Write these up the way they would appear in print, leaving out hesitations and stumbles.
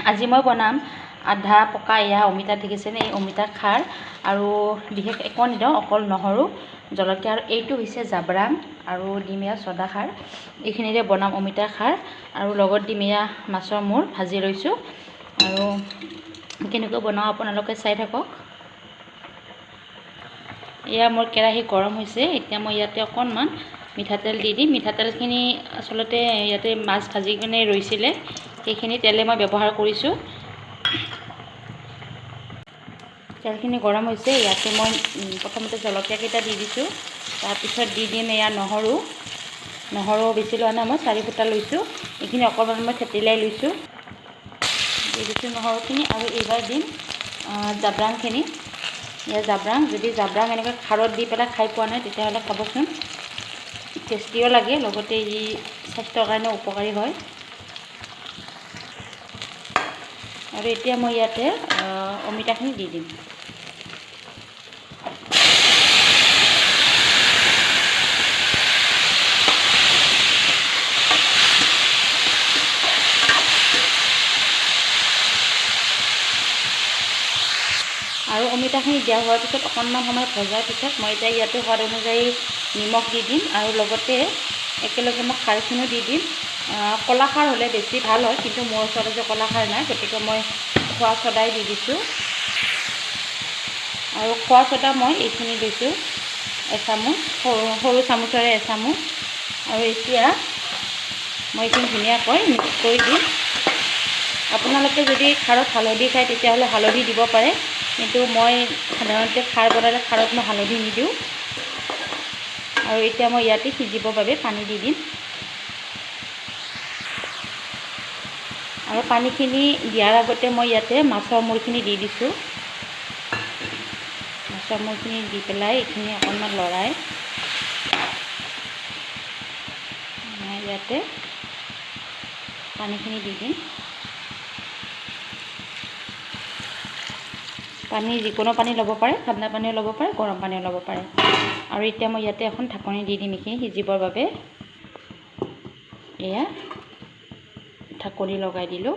আজি মই বনাম আধা পকা এয়া অমিতা দেখিছেনে এই অমিতা খাৰ আৰু বিশেষ একো নিদিওঁ অকল নহৰু জলকীয়া আৰু এইটো হৈছে জাব্ৰাং আৰু দিম এয়া ছদা খাৰ এইখিনিৰে বনাম অমিতা খাৰ আৰু লগত দিম এয়া মাছৰ মূৰ ভাজি লৈছোঁ আৰু কেনেকৈ বনাওঁ আপোনালোকে চাই থাকক। এয়া মোৰ কেৰাহী গৰম হৈছে এতিয়া মই ইয়াতে অকণমান মিঠাতেল দি দিম। মিঠাতেলখিনি আচলতে ইয়াতে মাছ ভাজি কিনে ৰৈছিলে সেইখিনি তেলে মই ব্যৱহাৰ কৰিছোঁ। তেলখিনি গৰম হৈছে ইয়াতে মই প্ৰথমতে জলকীয়া কেইটা দি দিছোঁ তাৰপিছত দি দিম এয়া নহৰু বেছি লোৱা নাই মই 4 ফুটা লৈছোঁ এইখিনি অকণমান মই থেতেলাই লৈছোঁ দি দিছোঁ নহৰুখিনি আৰু এইবাৰ দিম জাব্ৰাংখিনি এয়া জাব্ৰাং যদি জাব্ৰাং এনেকৈ খাৰত দি পেলাই খাই পোৱা নাই তেতিয়াহ'লে খাবচোন টেষ্টিও লাগে লগতে ই স্বাস্থ্যৰ কাৰণে উপকাৰী হয়। আৰু এতিয়া মই ইয়াতে অমিতাখিনি দি দিম। আৰু অমিতাখিনি দিয়া হোৱাৰ পিছত অকণমান সময় ভজাৰ পিছত মই এতিয়া ইয়াতে সোৱাদ অনুযায়ী নিমখ দি দিম আৰু লগতে একেলগে মই খাৰখিনিও দি দিম। কলা খাৰ হ'লে বেছি ভাল হয় কিন্তু মোৰ ওচৰত যে কলা খাৰ নাই গতিকে মই খোৱা ছদাই দি দিছোঁ আৰু খোৱা ছদা মই এইখিনি দিছোঁ এচামুচ সৰু চামুচেৰে এচামুচ আৰু এতিয়া মই এইখিনি ধুনীয়াকৈ মিক্স কৰি দিম। আপোনালোকে যদি খাৰত হালধি খায় তেতিয়াহ'লে হালধি দিব পাৰে কিন্তু মই সাধাৰণতে খাৰ বনালে খাৰত মই হালধি নিদিওঁ। আৰু এতিয়া মই ইয়াতে সিজিবৰ বাবে পানী দি দিম আৰু পানীখিনি দিয়াৰ আগতে মই ইয়াতে মাছৰ মূৰখিনি দি দিছোঁ। মাছৰ মূৰখিনি দি পেলাই এইখিনি অকণমান লৰাই ইয়াতে পানীখিনি দি দিম। পানী যিকোনো পানী ল'ব পাৰে ঠাণ্ডা পানীও ল'ব পাৰে গৰম পানীও ল'ব পাৰে আৰু এতিয়া মই ইয়াতে এখন ঢাকনি দি দিম এইখিনি সিজিবৰ বাবে এয়া ঢাকনি লগাই দিলোঁ।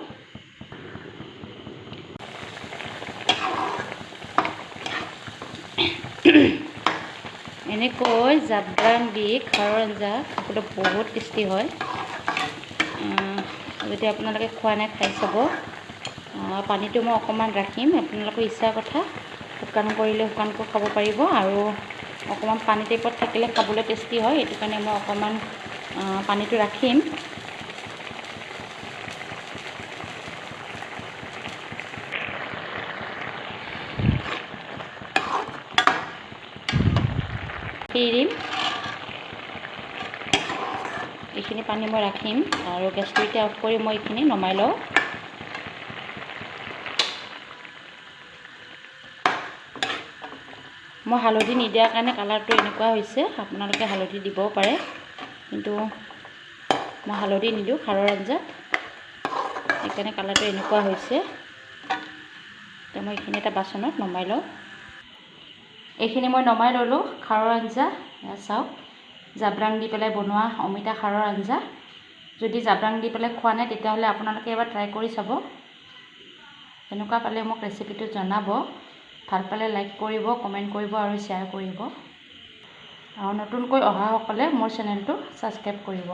এনেকৈ জাব্ৰাং দি খাৰৰ আঞ্জা খাবলৈ বহুত টেষ্টি হয়। যদি আপোনালোকে খোৱা নাই খাই চাব। পানীটো মই অকণমান ৰাখিম আপোনালোকৰ ইচ্ছাৰ কথা শুকান কৰিলে শুকানকৈ খাব পাৰিব আৰু অকণমান পানী টাইপত থাকিলে খাবলৈ টেষ্টি হয় সেইটো কাৰণে মই অকণমান পানীটো ৰাখিম। দিম এইখিনি পানী মই ৰাখিম আৰু গেছটো এতিয়া অফ কৰি মই এইখিনি নমাই লওঁ। মই হালধি নিদিয়াৰ কাৰণে কালাৰটো এনেকুৱা হৈছে আপোনালোকে হালধি দিবও পাৰে কিন্তু মই হালধি নিদিওঁ খাৰৰ আঞ্জাত সেইকাৰণে কালাৰটো এনেকুৱা হৈছে। এতিয়া মই এইখিনি এটা বাচনত নমাই লওঁ। এইখিনি মই নমাই ল'লোঁ খাৰৰ আঞ্জা চাওক জাব্ৰাং দি পেলাই বনোৱা অমিতা খাৰৰ আঞ্জা। যদি জাব্ৰাং দি পেলাই খোৱা নাই তেতিয়াহ'লে আপোনালোকে এবাৰ ট্ৰাই কৰি চাব। তেনেকুৱা পালে মোক ৰেচিপিটো জনাব। ভাল পালে লাইক কৰিব কমেণ্ট কৰিব আৰু শ্বেয়াৰ কৰিব আৰু নতুনকৈ অহাসকলে মোৰ চেনেলটো ছাবস্ক্ৰাইব কৰিব।